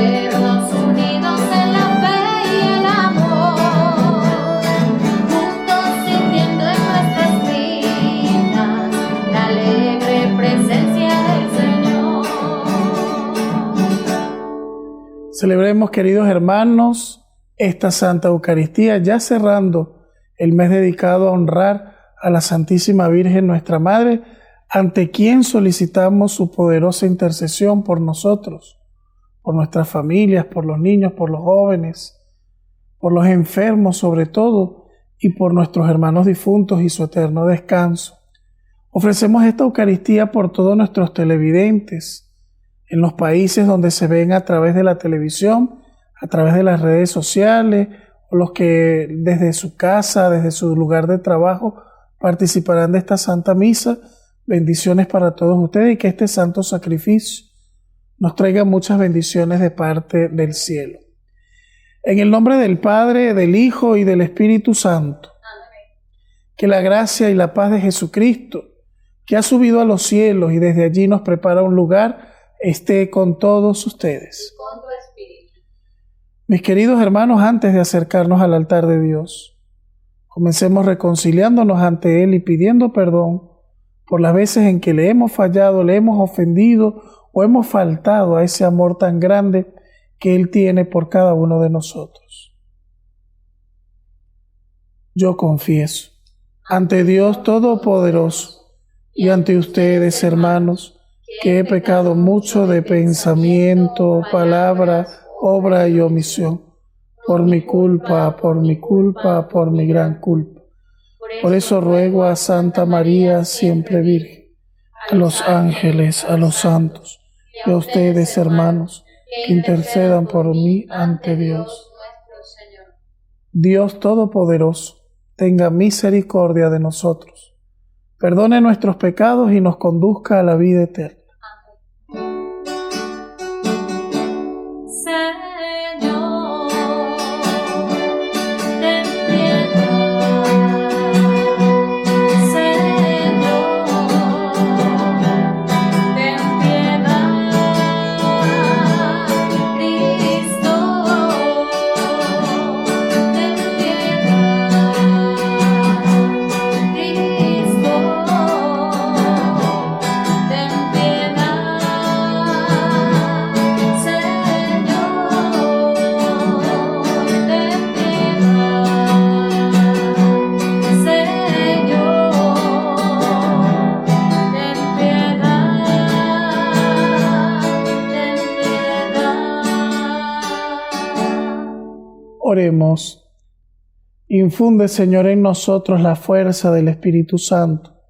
eternos, unidos en la fe y el amor, juntos sintiendo en nuestras vidas la alegre presencia del Señor. Celebremos, queridos hermanos, esta Santa Eucaristía, ya cerrando el mes dedicado a honrar a la Santísima Virgen, nuestra Madre, ante quien solicitamos su poderosa intercesión por nosotros, por nuestras familias, por los niños, por los jóvenes, por los enfermos sobre todo, y por nuestros hermanos difuntos y su eterno descanso. Ofrecemos esta Eucaristía por todos nuestros televidentes, en los países donde se ven a través de la televisión, a través de las redes sociales, o los que desde su casa, desde su lugar de trabajo, participarán de esta Santa Misa. Bendiciones para todos ustedes y que este santo sacrificio nos traiga muchas bendiciones de parte del cielo. En el nombre del Padre, del Hijo y del Espíritu Santo. Amén. Que la gracia y la paz de Jesucristo, que ha subido a los cielos y desde allí nos prepara un lugar, esté con todos ustedes. Y con tu espíritu. Mis queridos hermanos, antes de acercarnos al altar de Dios, comencemos reconciliándonos ante Él y pidiendo perdón por las veces en que le hemos fallado, le hemos ofendido o hemos faltado a ese amor tan grande que Él tiene por cada uno de nosotros. Yo confieso ante Dios Todopoderoso y ante ustedes, hermanos, que he pecado mucho de pensamiento, palabra, obra y omisión, por mi culpa, por mi gran culpa. Por eso ruego a Santa María, siempre Virgen, a los ángeles, a los santos, y a ustedes, hermanos, que intercedan por mí ante Dios. Dios Todopoderoso, tenga misericordia de nosotros, perdone nuestros pecados y nos conduzca a la vida eterna. Oremos. Infunde, Señor, en nosotros la fuerza del Espíritu Santo,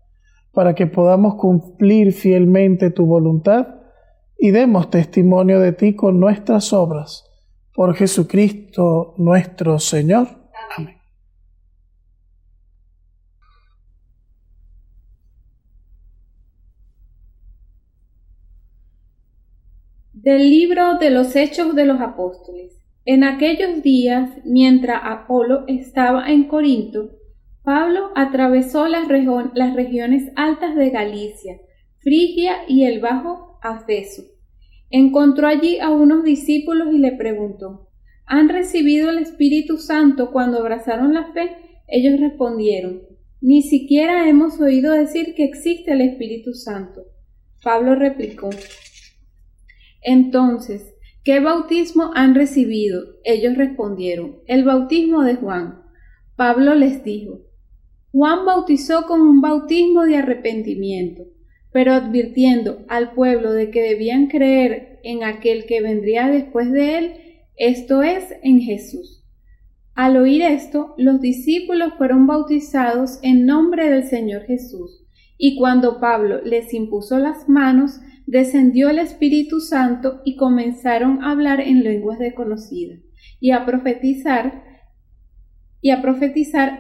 para que podamos cumplir fielmente tu voluntad y demos testimonio de ti con nuestras obras. Por Jesucristo nuestro Señor. Amén. Del libro de los Hechos de los Apóstoles. En aquellos días, mientras Apolo estaba en Corinto, Pablo atravesó las regiones altas de Galicia, Frigia y el Bajo Efeso. Encontró allí a unos discípulos y le preguntó: ¿Han recibido el Espíritu Santo cuando abrazaron la fe? Ellos respondieron: ni siquiera hemos oído decir que existe el Espíritu Santo. Pablo replicó: entonces, ¿qué bautismo han recibido? Ellos respondieron: el bautismo de Juan. Pablo les dijo: Juan bautizó con un bautismo de arrepentimiento, pero advirtiendo al pueblo de que debían creer en aquel que vendría después de él, esto es, en Jesús. Al oír esto, los discípulos fueron bautizados en nombre del Señor Jesús, y cuando Pablo les impuso las manos, descendió el Espíritu Santo y comenzaron a hablar en lenguas desconocidas y a profetizar.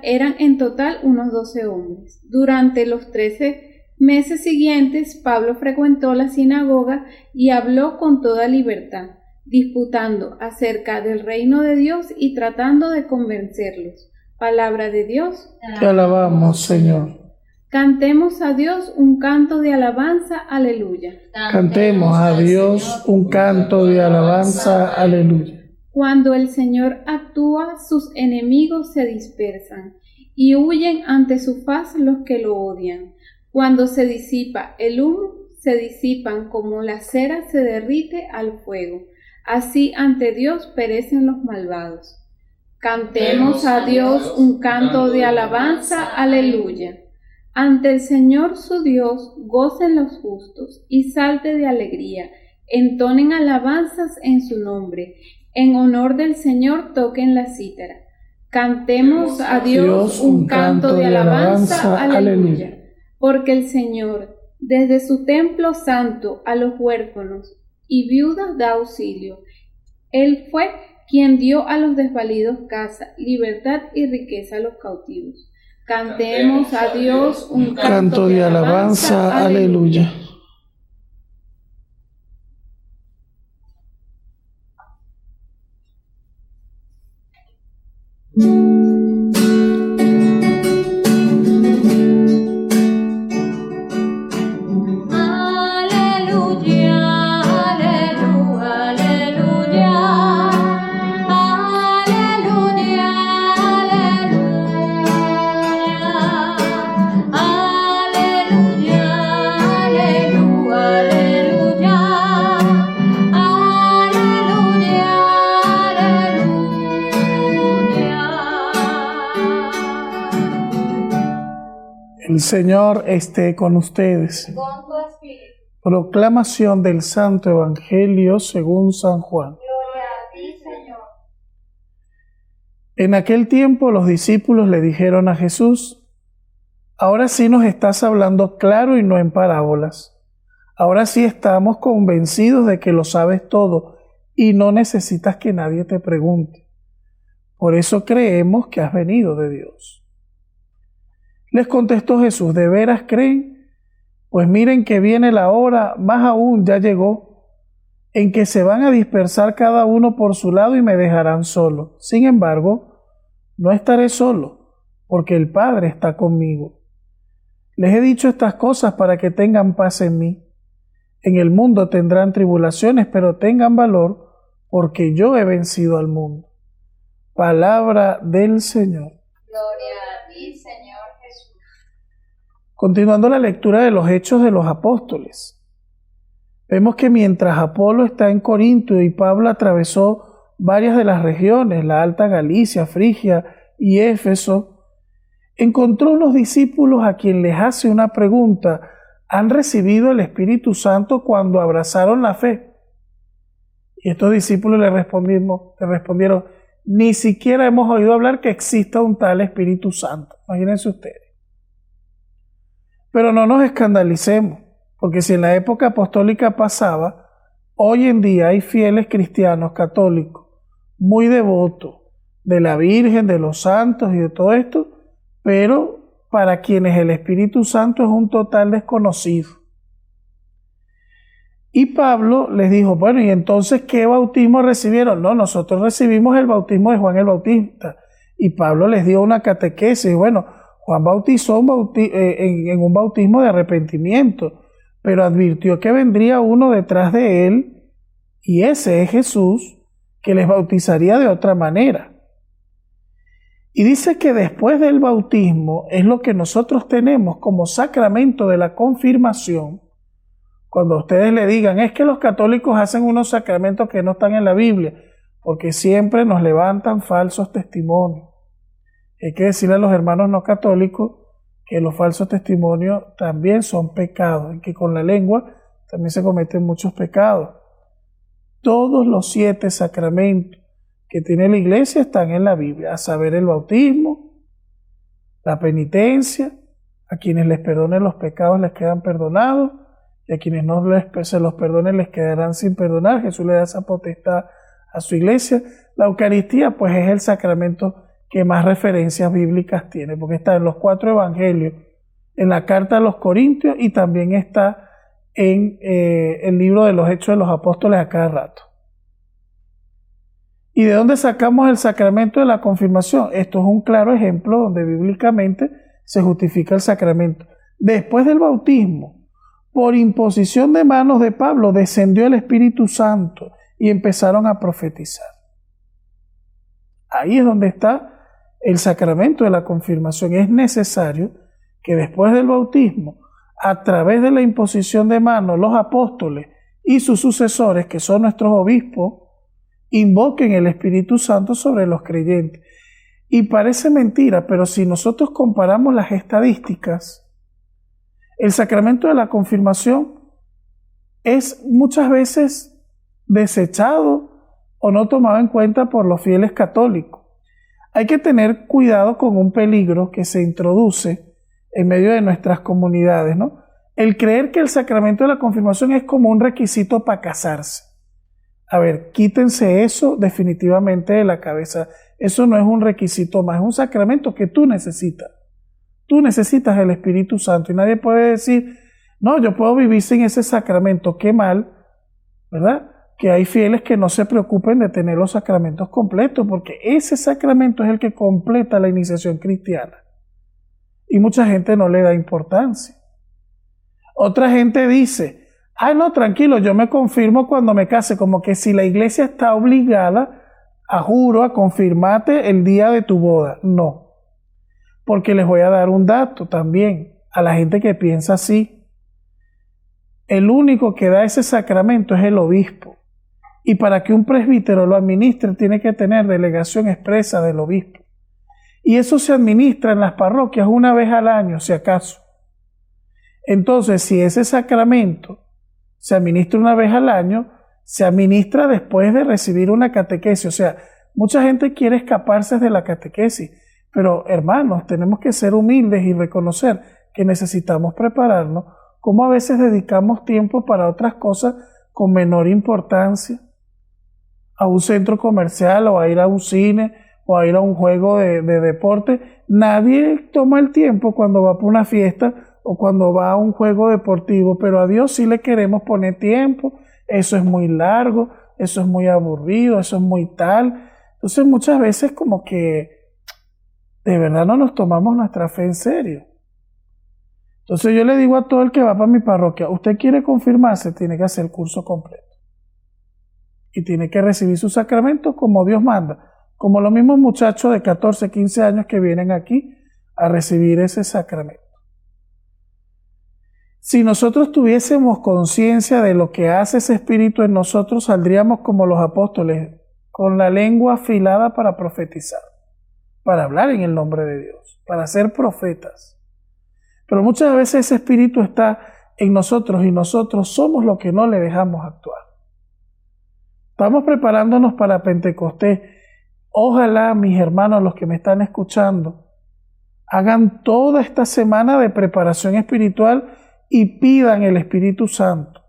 Eran en total unos 12 hombres. Durante los 13 meses siguientes, Pablo frecuentó la sinagoga y habló con toda libertad, disputando acerca del reino de Dios y tratando de convencerlos. Palabra de Dios. Te alabamos, Señor. Cantemos a Dios un canto de alabanza, aleluya. Cantemos a Dios un canto de alabanza, aleluya. Cuando el Señor actúa, sus enemigos se dispersan y huyen ante su faz los que lo odian. Cuando se disipa el humo, se disipan como la cera se derrite al fuego. Así ante Dios perecen los malvados. Cantemos a Dios un canto de alabanza, aleluya. Ante el Señor su Dios gocen los justos y salte de alegría, entonen alabanzas en su nombre, en honor del Señor toquen la cítara. Cantemos a Dios un canto de alabanza, aleluya. Porque el Señor, desde su templo santo a los huérfanos y viudas da auxilio. Él fue quien dio a los desvalidos casa, libertad y riqueza a los cautivos. Cantemos a Dios un Canto de alabanza, aleluya. Aleluya, aleluya, aleluya. Aleluya, aleluya. Aleluya, aleluya, aleluya. Aleluya, aleluya. El Señor esté con ustedes. Con tu espíritu. Proclamación del Santo Evangelio según San Juan. Gloria a ti, Señor. En aquel tiempo los discípulos le dijeron a Jesús: ahora sí nos estás hablando claro y no en parábolas. Ahora sí estamos convencidos de que lo sabes todo y no necesitas que nadie te pregunte. Por eso creemos que has venido de Dios. Les contestó Jesús: ¿de veras creen? Pues miren que viene la hora, más aún ya llegó, en que se van a dispersar cada uno por su lado y me dejarán solo. Sin embargo, no estaré solo, porque el Padre está conmigo. Les he dicho estas cosas para que tengan paz en mí. En el mundo tendrán tribulaciones, pero tengan valor, porque yo he vencido al mundo. Palabra del Señor. Gloria a ti, Señor Jesús. Continuando la lectura de los Hechos de los Apóstoles, vemos que mientras Apolo está en Corinto y Pablo atravesó varias de las regiones, la Alta Galicia, Frigia y Éfeso, encontró unos discípulos a quien les hace una pregunta: ¿han recibido el Espíritu Santo cuando abrazaron la fe? Y estos discípulos le respondieron: ni siquiera hemos oído hablar que exista un tal Espíritu Santo. Imagínense ustedes. Pero no nos escandalicemos, porque si en la época apostólica pasaba, hoy en día hay fieles cristianos católicos muy devotos de la Virgen, de los santos y de todo esto, pero para quienes el Espíritu Santo es un total desconocido. Y Pablo les dijo: bueno, ¿y entonces qué bautismo recibieron? No, nosotros recibimos el bautismo de Juan el Bautista. Y Pablo les dio una catequesis. Bueno, Juan bautizó en un bautismo de arrepentimiento, pero advirtió que vendría uno detrás de él, y ese es Jesús, que les bautizaría de otra manera. Y dice que después del bautismo es lo que nosotros tenemos como sacramento de la confirmación. Cuando ustedes le digan: es que los católicos hacen unos sacramentos que no están en la Biblia, porque siempre nos levantan falsos testimonios. Hay que decirle a los hermanos no católicos que los falsos testimonios también son pecados, y que con la lengua también se cometen muchos pecados. Todos los 7 sacramentos que tiene la Iglesia están en la Biblia, a saber, el bautismo, la penitencia, a quienes les perdonen los pecados les quedan perdonados, y a quienes no se los perdonen les quedarán sin perdonar. Jesús le da esa potestad a su Iglesia. La Eucaristía, pues, es el sacramento que más referencias bíblicas tiene, porque está en los 4 evangelios, en la carta a los Corintios, y también está en el libro de los Hechos de los Apóstoles a cada rato. ¿Y de dónde sacamos el sacramento de la confirmación? Esto es un claro ejemplo donde bíblicamente se justifica el sacramento. Después del bautismo, por imposición de manos de Pablo, descendió el Espíritu Santo y empezaron a profetizar. Ahí es donde está el sacramento de la confirmación. Es necesario que después del bautismo, a través de la imposición de manos, los apóstoles y sus sucesores, que son nuestros obispos, invoquen el Espíritu Santo sobre los creyentes. Y parece mentira, pero si nosotros comparamos las estadísticas, el sacramento de la confirmación es muchas veces desechado o no tomado en cuenta por los fieles católicos. Hay que tener cuidado con un peligro que se introduce en medio de nuestras comunidades, ¿no? El creer que el sacramento de la confirmación es como un requisito para casarse. A ver, quítense eso definitivamente de la cabeza. Eso no es un requisito más, es un sacramento que tú necesitas. Tú necesitas el Espíritu Santo y nadie puede decir, no, yo puedo vivir sin ese sacramento. Qué mal, ¿verdad? Que hay fieles que no se preocupen de tener los sacramentos completos, porque ese sacramento es el que completa la iniciación cristiana. Y mucha gente no le da importancia. Otra gente dice, no, tranquilo, yo me confirmo cuando me case, como que si la iglesia está obligada, a juro, a confirmarte el día de tu boda. No, porque les voy a dar un dato también a la gente que piensa así. El único que da ese sacramento es el obispo. Y para que un presbítero lo administre, tiene que tener delegación expresa del obispo. Y eso se administra en las parroquias una vez al año, si acaso. Entonces, si ese sacramento se administra una vez al año, se administra después de recibir una catequesis. O sea, mucha gente quiere escaparse de la catequesis, pero hermanos, tenemos que ser humildes y reconocer que necesitamos prepararnos, como a veces dedicamos tiempo para otras cosas con menor importancia, a un centro comercial o a ir a un cine o a ir a un juego de deporte. Nadie toma el tiempo cuando va para una fiesta o cuando va a un juego deportivo, pero a Dios sí le queremos poner tiempo. Eso es muy largo, eso es muy aburrido, eso es muy tal. Entonces muchas veces como que de verdad no nos tomamos nuestra fe en serio. Entonces yo le digo a todo el que va para mi parroquia, usted quiere confirmarse, tiene que hacer el curso completo. Y tiene que recibir su sacramento como Dios manda. Como los mismos muchachos de 14, 15 años que vienen aquí a recibir ese sacramento. Si nosotros tuviésemos conciencia de lo que hace ese Espíritu en nosotros, saldríamos como los apóstoles, con la lengua afilada para profetizar, para hablar en el nombre de Dios, para ser profetas. Pero muchas veces ese Espíritu está en nosotros y nosotros somos los que no le dejamos actuar. Estamos preparándonos para Pentecostés. Ojalá, mis hermanos, los que me están escuchando, hagan toda esta semana de preparación espiritual y pidan el Espíritu Santo.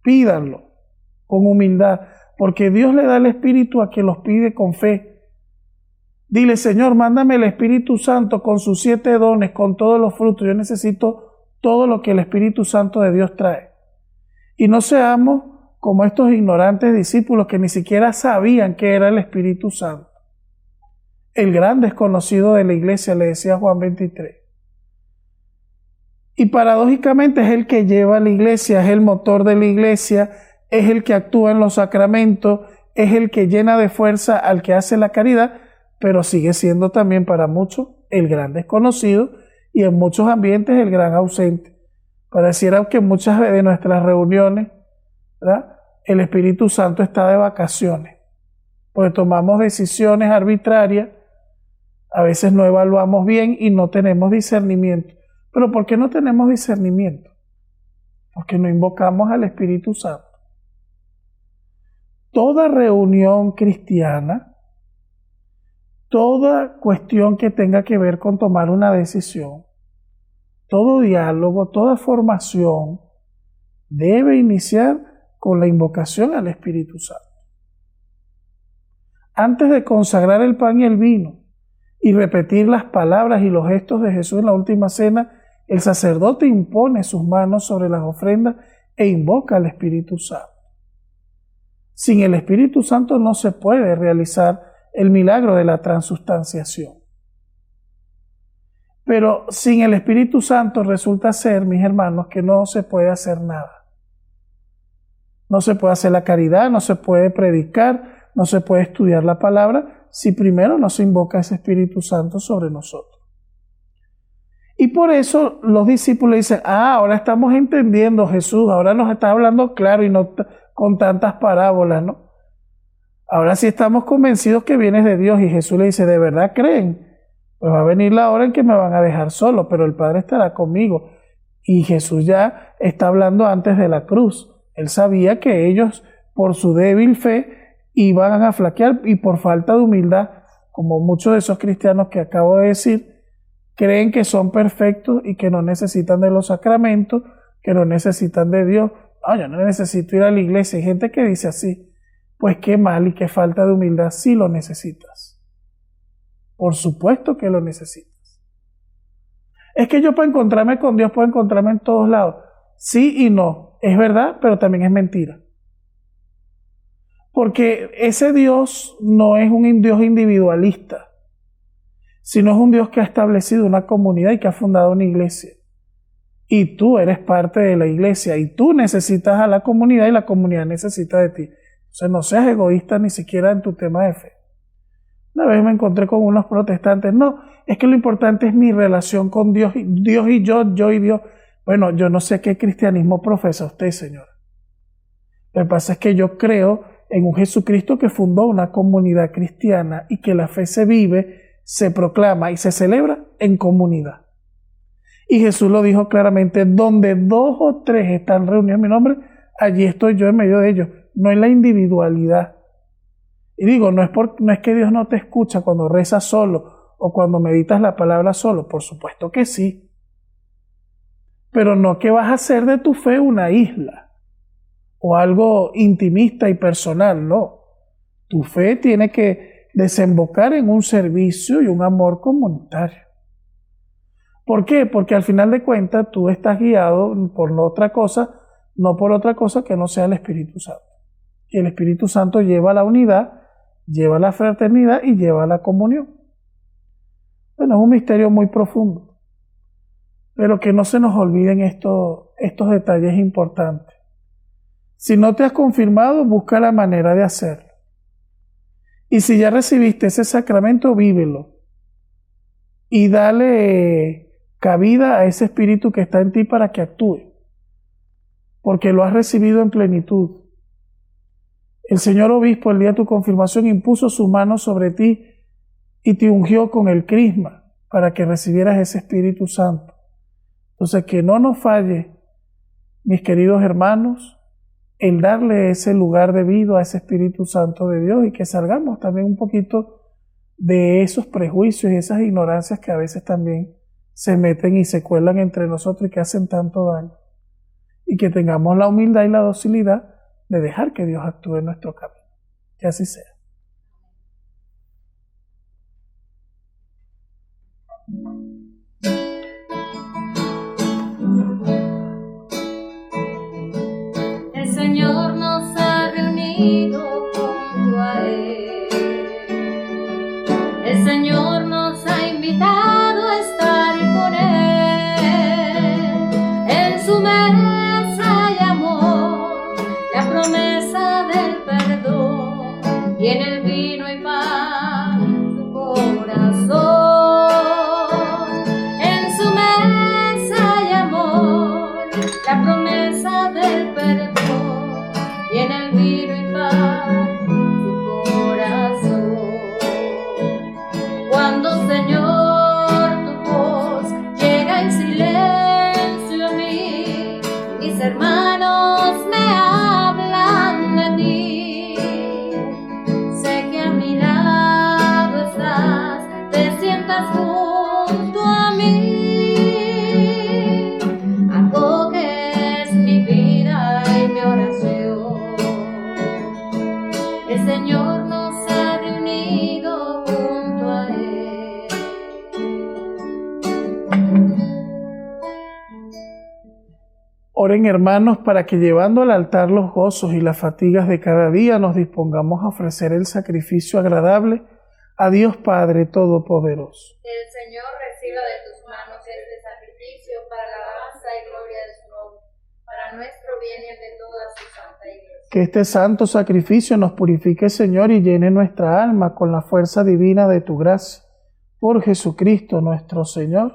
Pídanlo con humildad, porque Dios le da el Espíritu a quien los pide con fe. Dile, Señor, mándame el Espíritu Santo con sus 7 dones, con todos los frutos. Yo necesito todo lo que el Espíritu Santo de Dios trae. Y no seamos como estos ignorantes discípulos que ni siquiera sabían qué era el Espíritu Santo. El gran desconocido de la iglesia, le decía Juan 23. Y paradójicamente es el que lleva a la iglesia, es el motor de la iglesia, es el que actúa en los sacramentos, es el que llena de fuerza al que hace la caridad, pero sigue siendo también para muchos el gran desconocido y en muchos ambientes el gran ausente. Pareciera que en muchas de nuestras reuniones, ¿verdad?, el Espíritu Santo está de vacaciones, porque tomamos decisiones arbitrarias, a veces no evaluamos bien y no tenemos discernimiento. ¿Pero por qué no tenemos discernimiento? Porque no invocamos al Espíritu Santo. Toda reunión cristiana, toda cuestión que tenga que ver con tomar una decisión, todo diálogo, toda formación debe iniciar con la invocación al Espíritu Santo. Antes de consagrar el pan y el vino y repetir las palabras y los gestos de Jesús en la última cena, el sacerdote impone sus manos sobre las ofrendas e invoca al Espíritu Santo. Sin el Espíritu Santo no se puede realizar el milagro de la transustanciación. Pero sin el Espíritu Santo resulta ser, mis hermanos, que no se puede hacer nada. No se puede hacer la caridad, no se puede predicar, no se puede estudiar la palabra si primero no se invoca ese Espíritu Santo sobre nosotros. Y por eso los discípulos dicen, ahora estamos entendiendo, Jesús, ahora nos está hablando claro y no con tantas parábolas, ¿no? Ahora sí estamos convencidos que vienes de Dios. Y Jesús le dice, ¿de verdad creen? Pues va a venir la hora en que me van a dejar solo, pero el Padre estará conmigo. Y Jesús ya está hablando antes de la cruz. Él sabía que ellos, por su débil fe, iban a flaquear y por falta de humildad, como muchos de esos cristianos que acabo de decir, creen que son perfectos y que no necesitan de los sacramentos, que no necesitan de Dios. Yo no necesito ir a la iglesia. Hay gente que dice así. Pues qué mal y qué falta de humildad. Sí lo necesitas. Por supuesto que lo necesitas. Es que yo para encontrarme con Dios puedo encontrarme en todos lados. Sí y no. Es verdad, pero también es mentira. Porque ese Dios no es un Dios individualista, sino es un Dios que ha establecido una comunidad y que ha fundado una iglesia. Y tú eres parte de la iglesia y tú necesitas a la comunidad y la comunidad necesita de ti. Entonces no seas egoísta ni siquiera en tu tema de fe. Una vez me encontré con unos protestantes. No, es que lo importante es mi relación con Dios y yo y Dios. Bueno, yo no sé qué cristianismo profesa usted, Señor. Lo que pasa es que yo creo en un Jesucristo que fundó una comunidad cristiana y que la fe se vive, se proclama y se celebra en comunidad. Y Jesús lo dijo claramente, donde 2 o 3 están reunidos en mi nombre, allí estoy yo en medio de ellos. No es la individualidad. Y digo, no es que Dios no te escucha cuando rezas solo o cuando meditas la palabra solo, por supuesto que sí. Pero no que vas a hacer de tu fe una isla o algo intimista y personal, no. Tu fe tiene que desembocar en un servicio y un amor comunitario. ¿Por qué? Porque al final de cuentas tú estás guiado por no por otra cosa que no sea el Espíritu Santo. Y el Espíritu Santo lleva a la unidad, lleva a la fraternidad y lleva a la comunión. Bueno, es un misterio muy profundo, pero que no se nos olviden estos detalles importantes. Si no te has confirmado, busca la manera de hacerlo. Y si ya recibiste ese sacramento, vívelo. Y dale cabida a ese espíritu que está en ti para que actúe. Porque lo has recibido en plenitud. El señor obispo, el día de tu confirmación, impuso su mano sobre ti y te ungió con el crisma para que recibieras ese Espíritu Santo. Entonces, que no nos falle, mis queridos hermanos, el darle ese lugar debido a ese Espíritu Santo de Dios y que salgamos también un poquito de esos prejuicios y esas ignorancias que a veces también se meten y se cuelan entre nosotros y que hacen tanto daño. Y que tengamos la humildad y la docilidad de dejar que Dios actúe en nuestro camino. Que así sea. El Señor nos ha reunido junto a Él. El Señor nos ha invitado a estar con Él. En su mesa hay amor, la promesa del perdón, y en el vino y paz su corazón. En su mesa hay amor, la promesa del perdón, y en el vino y paz su corazón. Cuando, Señor, tu voz llega en silencio a mí, mis hermanos me hablan de ti. Sé que a mi lado estás, te sientas junto a mí. Acoges mi vida y mi oración. El Señor nos ha reunido junto a Él. Oren, hermanos, para que llevando al altar los gozos y las fatigas de cada día nos dispongamos a ofrecer el sacrificio agradable a Dios Padre Todopoderoso. Que el Señor reciba de tus manos para nuestro bien y el de toda su santa Iglesia. Que este santo sacrificio nos purifique, Señor, y llene nuestra alma con la fuerza divina de tu gracia. Por Jesucristo nuestro Señor.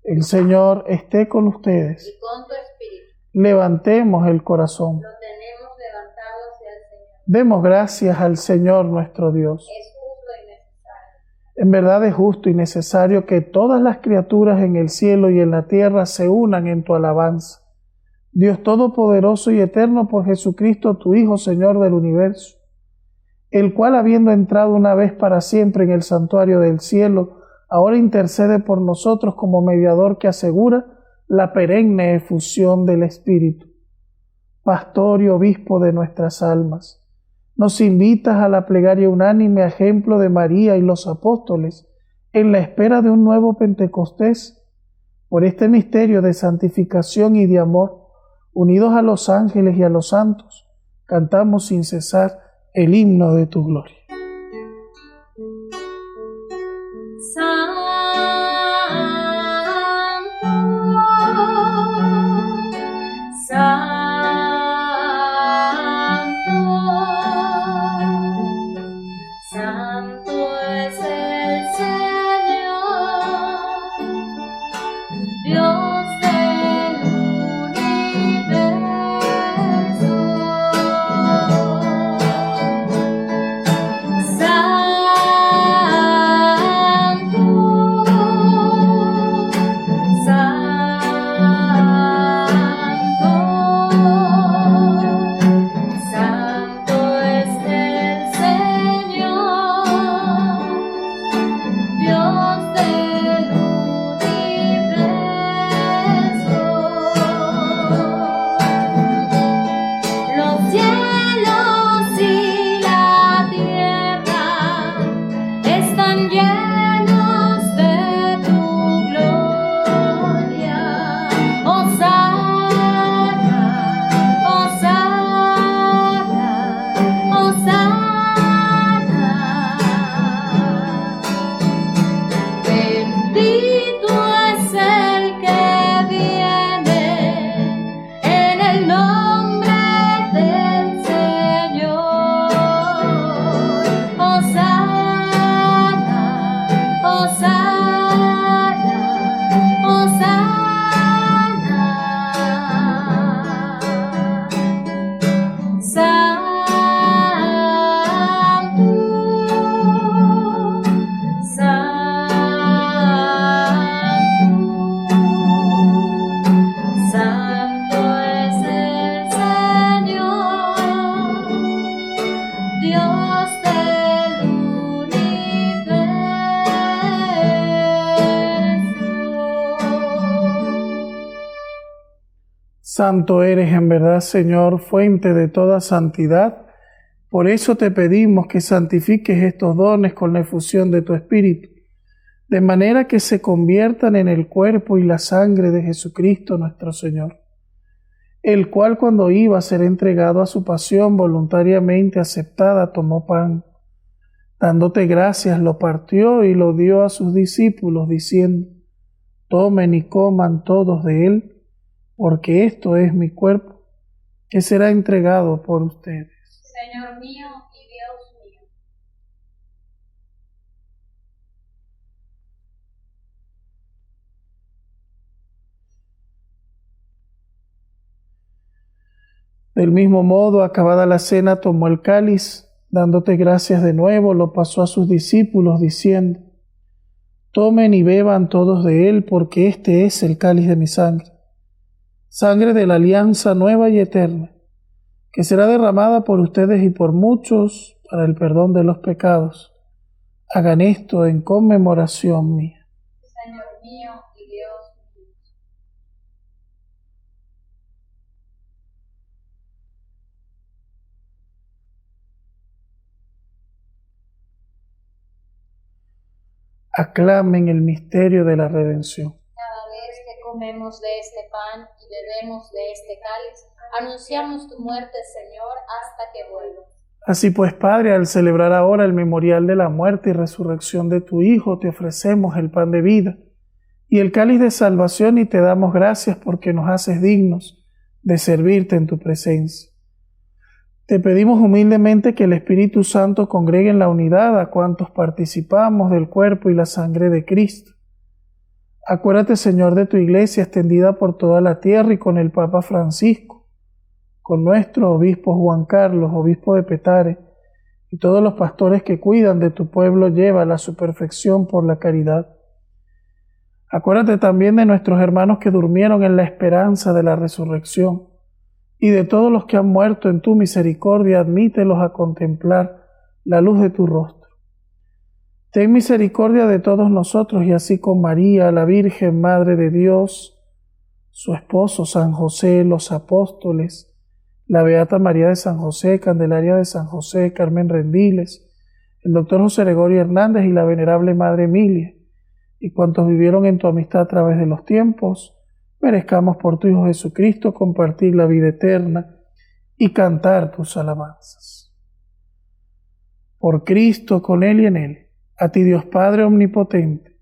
El Señor esté con ustedes. Y con tu espíritu. Levantemos el corazón. Lo tenemos levantado hacia el Señor. Demos gracias al Señor nuestro Dios. Es justo y necesario. En verdad es justo y necesario que todas las criaturas en el cielo y en la tierra se unan en tu alabanza. Dios Todopoderoso y Eterno, por Jesucristo, tu Hijo, Señor del universo, el cual, habiendo entrado una vez para siempre en el santuario del cielo, ahora intercede por nosotros como mediador que asegura la perenne efusión del Espíritu. Pastor y obispo de nuestras almas, nos invitas a la plegaria unánime, a ejemplo de María y los apóstoles, en la espera de un nuevo Pentecostés. Por este misterio de santificación y de amor, unidos a los ángeles y a los santos, cantamos sin cesar el himno de tu gloria. Santo eres en verdad, Señor, fuente de toda santidad. Por eso te pedimos que santifiques estos dones con la efusión de tu Espíritu, de manera que se conviertan en el cuerpo y la sangre de Jesucristo nuestro Señor, el cual, cuando iba a ser entregado a su pasión voluntariamente aceptada, tomó pan. Dándote gracias, lo partió y lo dio a sus discípulos, diciendo: tomen y coman todos de él, porque esto es mi cuerpo, que será entregado por ustedes. Señor mío y Dios mío. Del mismo modo, acabada la cena, tomó el cáliz, dándote gracias de nuevo, lo pasó a sus discípulos, diciendo: tomen y beban todos de él, porque este es el cáliz de mi sangre, sangre de la alianza nueva y eterna, que será derramada por ustedes y por muchos para el perdón de los pecados. Hagan esto en conmemoración mía. Señor mío y Dios mío. Aclamen el misterio de la redención. Cada vez que comemos de este pan y bebemos de este cáliz, anunciamos tu muerte, Señor, hasta que vuelvas. Así pues, Padre, al celebrar ahora el memorial de la muerte y resurrección de tu Hijo, te ofrecemos el pan de vida y el cáliz de salvación, y te damos gracias porque nos haces dignos de servirte en tu presencia. Te pedimos humildemente que el Espíritu Santo congregue en la unidad a cuantos participamos del cuerpo y la sangre de Cristo. Acuérdate, Señor, de tu Iglesia extendida por toda la tierra y con el Papa Francisco, con nuestro obispo Juan Carlos, obispo de Petare, y todos los pastores que cuidan de tu pueblo, llévala a su perfección por la caridad. Acuérdate también de nuestros hermanos que durmieron en la esperanza de la resurrección, y de todos los que han muerto en tu misericordia, admítelos a contemplar la luz de tu rostro. Ten misericordia de todos nosotros, y así con María, la Virgen Madre de Dios, su esposo San José, los apóstoles, la Beata María de San José, Candelaria de San José, Carmen Rendiles, el doctor José Gregorio Hernández y la venerable Madre Emilia, y cuantos vivieron en tu amistad a través de los tiempos, merezcamos por tu Hijo Jesucristo compartir la vida eterna y cantar tus alabanzas. Por Cristo, con Él y en Él, a ti Dios Padre Omnipotente,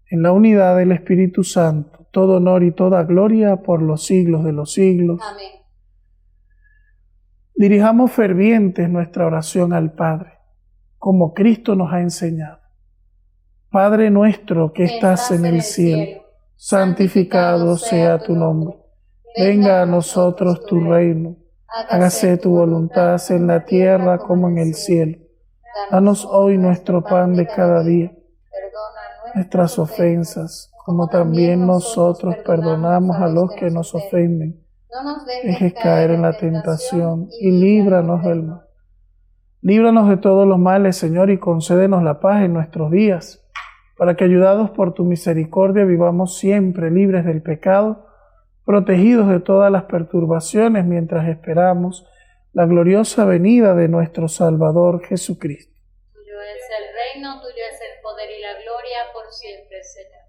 en la unidad del Espíritu Santo, todo honor y toda gloria por los siglos de los siglos. Amén. Dirijamos fervientes nuestra oración al Padre, como Cristo nos ha enseñado. Padre nuestro que estás en el cielo, santificado sea tu nombre. Venga a nosotros tu reino. Hágase tu voluntad en la tierra como en el cielo. Danos hoy nuestro pan de cada día. Perdona nuestras ofensas, como también nosotros perdonamos a los que nos ofenden. No nos dejes caer en la tentación y líbranos del mal. Líbranos de todos los males, Señor, y concédenos la paz en nuestros días, para que, ayudados por tu misericordia, vivamos siempre libres del pecado, protegidos de todas las perturbaciones, mientras esperamos la gloriosa venida de nuestro Salvador Jesucristo. Tuyo es el reino, tuyo es el poder y la gloria por siempre, Señor.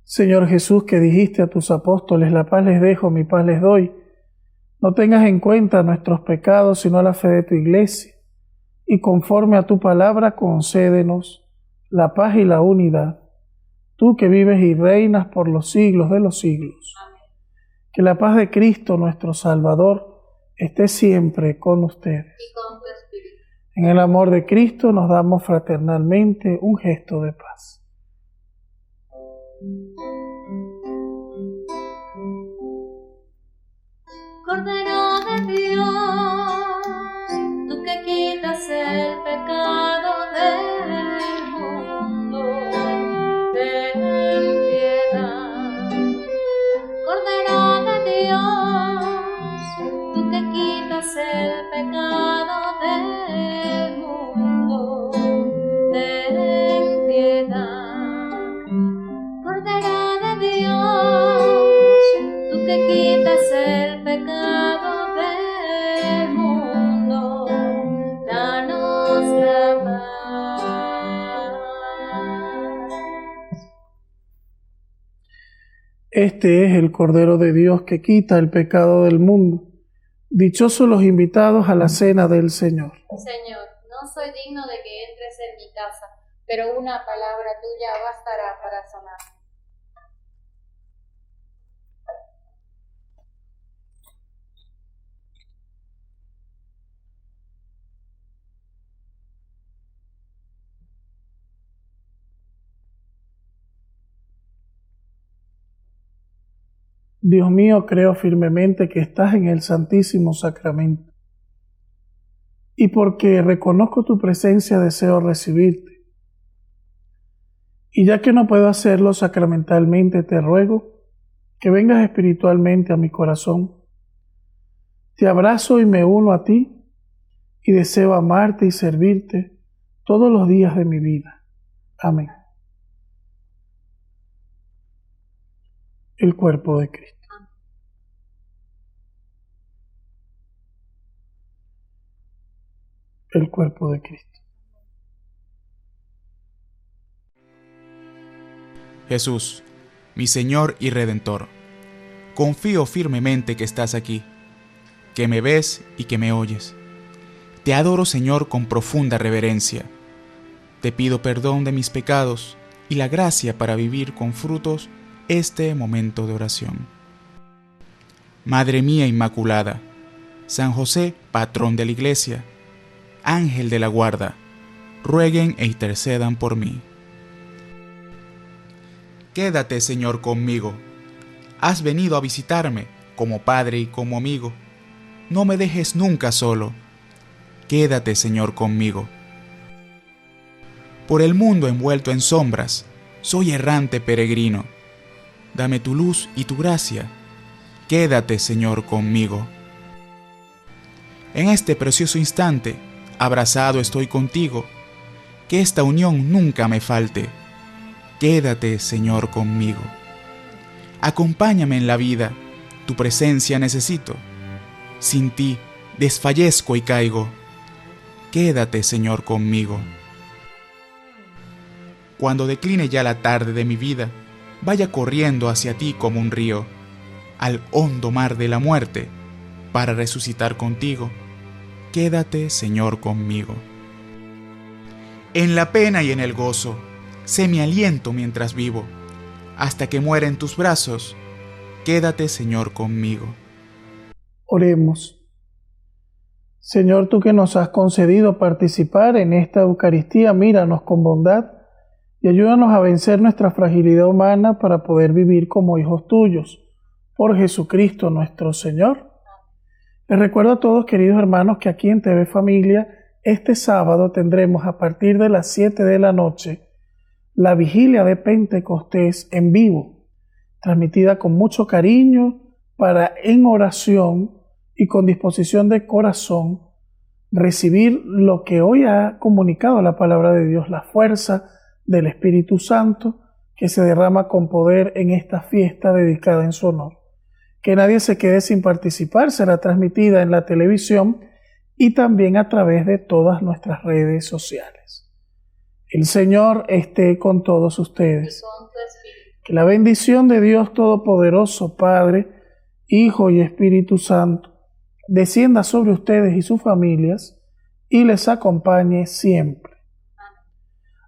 Señor Jesús, que dijiste a tus apóstoles, la paz les dejo, mi paz les doy, no tengas en cuenta nuestros pecados, sino la fe de tu Iglesia, y conforme a tu palabra concédenos la paz y la unidad, tú que vives y reinas por los siglos de los siglos. Amén. Que la paz de Cristo, nuestro Salvador, esté siempre con ustedes. Y con tu espíritu. En el amor de Cristo nos damos fraternalmente un gesto de paz. Cordero de Dios, tú que quitas el pecado del mundo, ten piedad. Cordero de Dios, tú que quitas el pecado del mundo, ten piedad. Cordero de Dios, tú que quitas el pecado del mundo, danos la paz. Este es el Cordero de Dios que quita el pecado del mundo. Dichosos los invitados a la cena del Señor. Señor, no soy digno de que entres en mi casa, pero una palabra tuya bastará para sanar. Dios mío, creo firmemente que estás en el Santísimo Sacramento. Y porque reconozco tu presencia, deseo recibirte. Y ya que no puedo hacerlo sacramentalmente, te ruego que vengas espiritualmente a mi corazón. Te abrazo y me uno a ti, y deseo amarte y servirte todos los días de mi vida. Amén. El cuerpo de Cristo. El cuerpo de Cristo. Jesús, mi Señor y Redentor, confío firmemente que estás aquí, que me ves y que me oyes. Te adoro, Señor, con profunda reverencia. Te pido perdón de mis pecados y la gracia para vivir con frutos este momento de oración. Madre mía Inmaculada, San José, patrón de la Iglesia, Ángel de la guarda, rueguen e intercedan por mí. Quédate, Señor, conmigo. Has venido a visitarme como Padre y como amigo. No me dejes nunca solo. Quédate, Señor, conmigo. Por el mundo envuelto en sombras, soy errante peregrino. Dame tu luz y tu gracia. Quédate, Señor, conmigo. En este precioso instante, abrazado estoy contigo. Que esta unión nunca me falte. Quédate, Señor, conmigo. Acompáñame en la vida, tu presencia necesito. Sin ti desfallezco y caigo. Quédate, Señor, conmigo. Cuando decline ya la tarde de mi vida, vaya corriendo hacia ti como un río, al hondo mar de la muerte, para resucitar contigo. Quédate, Señor, conmigo. En la pena y en el gozo, sé mi aliento mientras vivo, hasta que muera en tus brazos. Quédate, Señor, conmigo. Oremos. Señor, tú que nos has concedido participar en esta Eucaristía, míranos con bondad y ayúdanos a vencer nuestra fragilidad humana para poder vivir como hijos tuyos. Por Jesucristo nuestro Señor. Les recuerdo a todos, queridos hermanos, que aquí en TV Familia, este sábado tendremos a partir de las 7 de la noche la vigilia de Pentecostés en vivo, transmitida con mucho cariño para en oración y con disposición de corazón recibir lo que hoy ha comunicado la palabra de Dios, la fuerza del Espíritu Santo que se derrama con poder en esta fiesta dedicada en su honor. Que nadie se quede sin participar, será transmitida en la televisión y también a través de todas nuestras redes sociales. El Señor esté con todos ustedes. Que la bendición de Dios Todopoderoso, Padre, Hijo y Espíritu Santo, descienda sobre ustedes y sus familias y les acompañe siempre.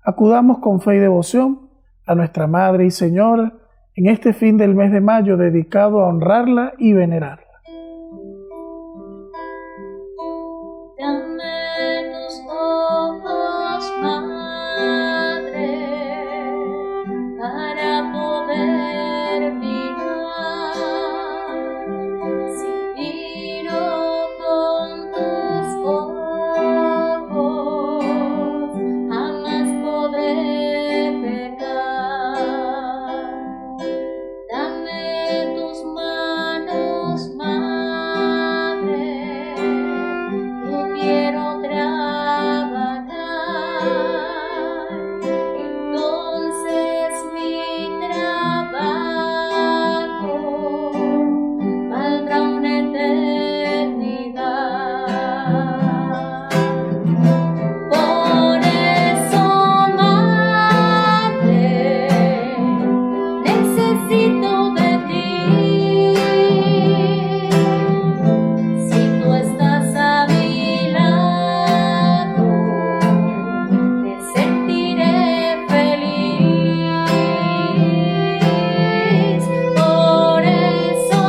Acudamos con fe y devoción a nuestra Madre y Señora en este fin del mes de mayo dedicado a honrarla y venerarla. Dame tus ojos, Madre, para poder mirar. Si miro con tus ojos, jamás podré pecar. Dame tus manos, Madre, que quiero trabajar. Entonces mi trabajo valdrá una eternidad. Por eso, Madre, necesito de ti. Si tú estás a mi lado, me sentiré feliz. Por eso,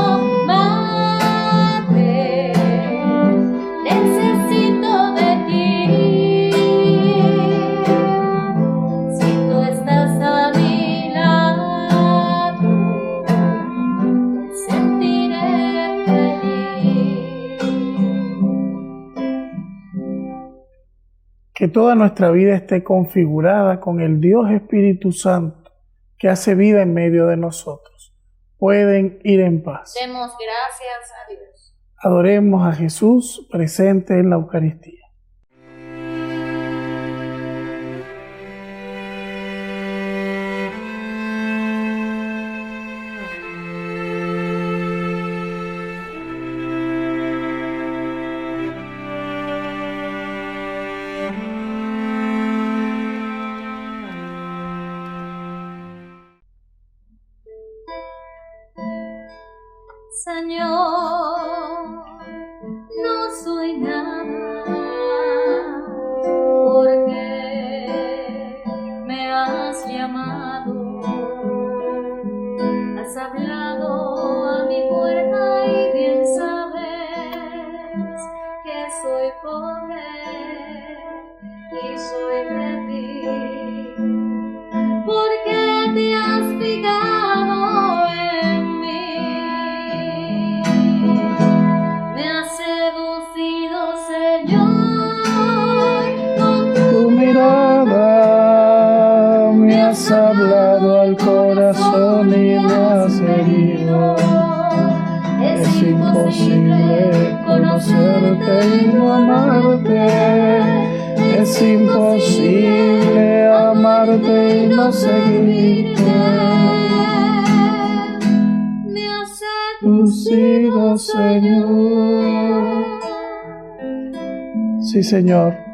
Madre, necesito de ti. Si tú estás a mi lado, me sentiré feliz. Que toda nuestra vida esté configurada con el Dios Espíritu Santo que hace vida en medio de nosotros. Pueden ir en paz. Demos gracias a Dios. Adoremos a Jesús presente en la Eucaristía. Señor, no soy nada, porque me has llamado, has hablado a mi puerta y me has hablado al corazón y me has herido. Es imposible conocerte y no amarte. Es imposible amarte y no seguirte. Me has Seducido, Señor. Sí, Señor.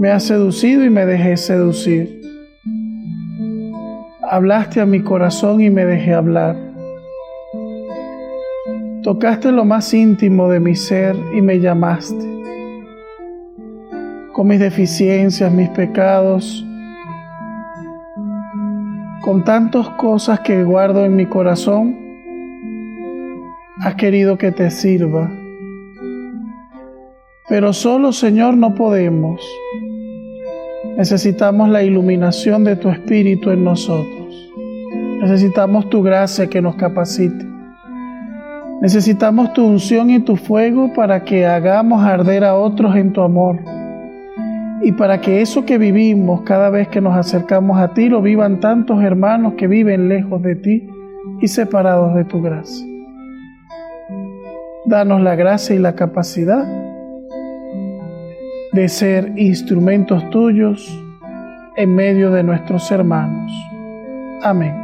Me has seducido y me dejé seducir. Hablaste a mi corazón y me dejé hablar. Tocaste lo más íntimo de mi ser y me llamaste. Con mis deficiencias, mis pecados, con tantas cosas que guardo en mi corazón, has querido que te sirva. Pero solo, Señor, no podemos. Necesitamos la iluminación de tu Espíritu en nosotros. Necesitamos tu gracia que nos capacite. Necesitamos tu unción y tu fuego para que hagamos arder a otros en tu amor. Y para que eso que vivimos cada vez que nos acercamos a ti, lo vivan tantos hermanos que viven lejos de ti y separados de tu gracia. Danos la gracia y la capacidad de ser instrumentos tuyos en medio de nuestros hermanos. Amén.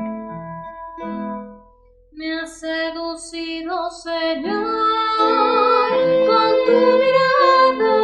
Me has seducido, Señor, con tu mirada.